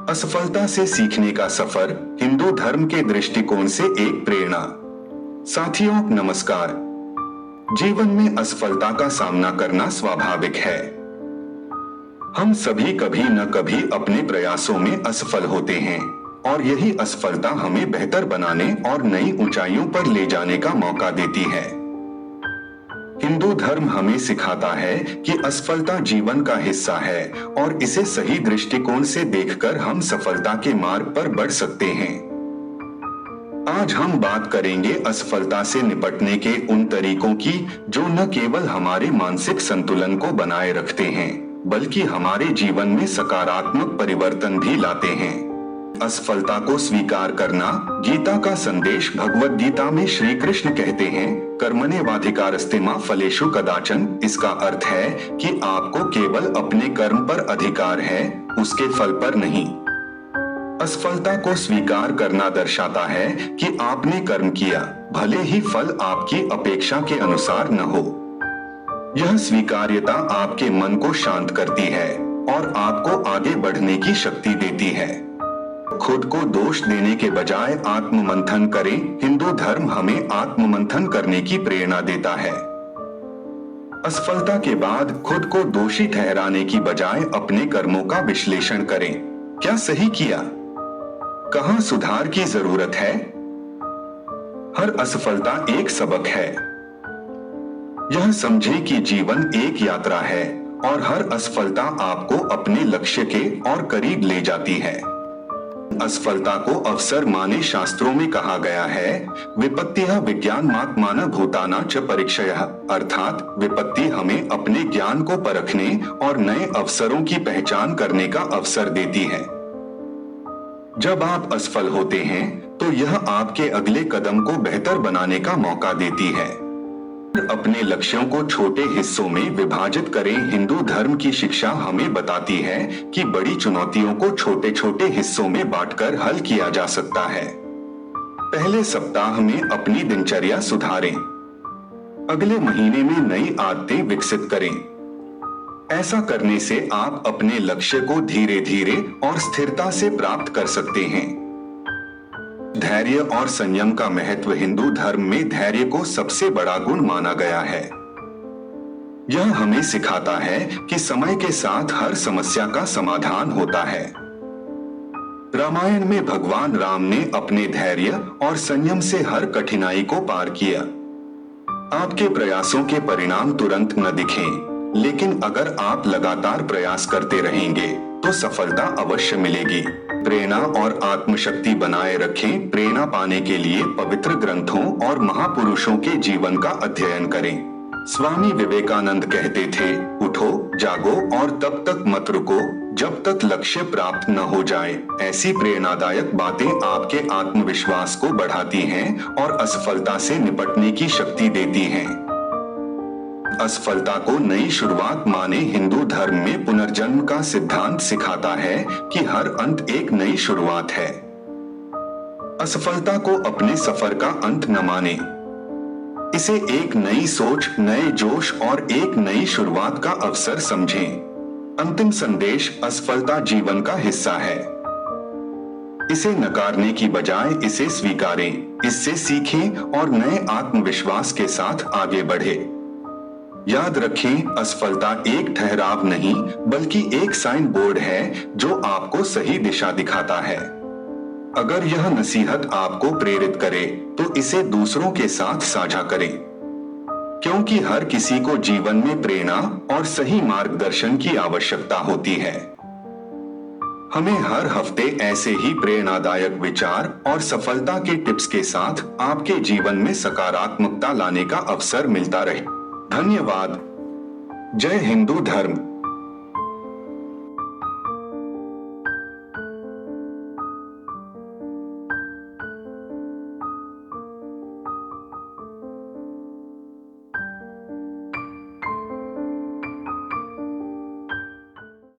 असफलता से सीखने का सफर, हिंदू धर्म के दृष्टिकोण से एक प्रेरणा। साथियों नमस्कार। जीवन में असफलता का सामना करना स्वाभाविक है। हम सभी कभी न कभी अपने प्रयासों में असफल होते हैं और यही असफलता हमें बेहतर बनाने और नई ऊंचाइयों पर ले जाने का मौका देती है। हिंदू धर्म हमें सिखाता है कि असफलता जीवन का हिस्सा है और इसे सही दृष्टिकोण से देखकर हम सफलता के मार्ग पर बढ़ सकते हैं। आज हम बात करेंगे असफलता से निपटने के उन तरीकों की जो न केवल हमारे मानसिक संतुलन को बनाए रखते हैं, बल्कि हमारे जीवन में सकारात्मक परिवर्तन भी लाते हैं। असफलता को स्वीकार करना। गीता का संदेश। भगवद गीता में श्री कृष्ण कहते हैं, कर्मण्येवाधिकारस्ते मा फलेषु कदाचन। इसका अर्थ है कि आपको केवल अपने कर्म पर अधिकार है, उसके फल पर नहीं। असफलता को स्वीकार करना दर्शाता है कि आपने कर्म किया, भले ही फल आपकी अपेक्षा के अनुसार न हो। यह स्वीकार्यता आपके मन को शांत करती है और आपको आगे बढ़ने की शक्ति देती है। खुद को दोष देने के बजाय आत्ममंथन करें। हिंदू धर्म हमें आत्ममंथन करने की प्रेरणा देता है। असफलता के बाद खुद को दोषी ठहराने की बजाय अपने कर्मों का विश्लेषण करें। क्या सही किया? कहां सुधार की जरूरत है? हर असफलता एक सबक है। यह समझे कि जीवन एक यात्रा है और हर असफलता आपको अपने लक्ष्य के और करीब ले जाती है। असफलता को अवसर माने। शास्त्रों में कहा गया है, विपत्तिः विज्ञानमात्मान भूताना च परीक्षयः, अर्थात विपत्ति हमें अपने ज्ञान को परखने और नए अवसरों की पहचान करने का अवसर देती है। जब आप असफल होते हैं तो यह आपके अगले कदम को बेहतर बनाने का मौका देती है। अपने लक्ष्यों को छोटे हिस्सों में विभाजित करें। हिंदू धर्म की शिक्षा हमें बताती है कि बड़ी चुनौतियों को छोटे छोटे हिस्सों में बांटकर हल किया जा सकता है। पहले सप्ताह में अपनी दिनचर्या सुधारें। अगले महीने में नई आदतें विकसित करें। ऐसा करने से आप अपने लक्ष्य को धीरे धीरे और स्थिरता से प्राप्त कर सकते हैं। धैर्य और संयम का महत्व। हिंदू धर्म में धैर्य को सबसे बड़ा गुण माना गया है। यह हमें सिखाता है कि समय के साथ हर समस्या का समाधान होता है। रामायण में भगवान राम ने अपने धैर्य और संयम से हर कठिनाई को पार किया। आपके प्रयासों के परिणाम तुरंत न दिखें, लेकिन अगर आप लगातार प्रयास करते रहेंगे तो सफलता अवश्य मिलेगी। प्रेरणा और आत्मशक्ति बनाए रखें। प्रेरणा पाने के लिए पवित्र ग्रंथों और महापुरुषों के जीवन का अध्ययन करें। स्वामी विवेकानंद कहते थे, उठो, जागो और तब तक मत रुको जब तक लक्ष्य प्राप्त न हो जाए। ऐसी प्रेरणादायक बातें आपके आत्मविश्वास को बढ़ाती हैं और असफलता से निपटने की शक्ति देती हैं। असफलता को नई शुरुआत माने। हिंदू धर्म में पुनर्जन्म का सिद्धांत सिखाता है कि हर अंत एक नई शुरुआत है। असफलता को अपने सफर का अंत न माने। इसे एक नई सोच, नए जोश और एक नई शुरुआत का अवसर समझें। अंतिम संदेश। असफलता जीवन का हिस्सा है। इसे नकारने की बजाय इसे स्वीकारें, इससे सीखें और नए आत्मविश्वास के साथ आगे बढ़े। याद रखें, असफलता एक ठहराव नहीं बल्कि एक साइन बोर्ड है जो आपको सही दिशा दिखाता है। अगर यह नसीहत आपको प्रेरित करे तो इसे दूसरों के साथ साझा करें, क्योंकि हर किसी को जीवन में प्रेरणा और सही मार्गदर्शन की आवश्यकता होती है। हमें हर हफ्ते ऐसे ही प्रेरणादायक विचार और सफलता के टिप्स के साथ आपके जीवन में सकारात्मकता लाने का अवसर मिलता रहे। धन्यवाद। जय हिंदू धर्म।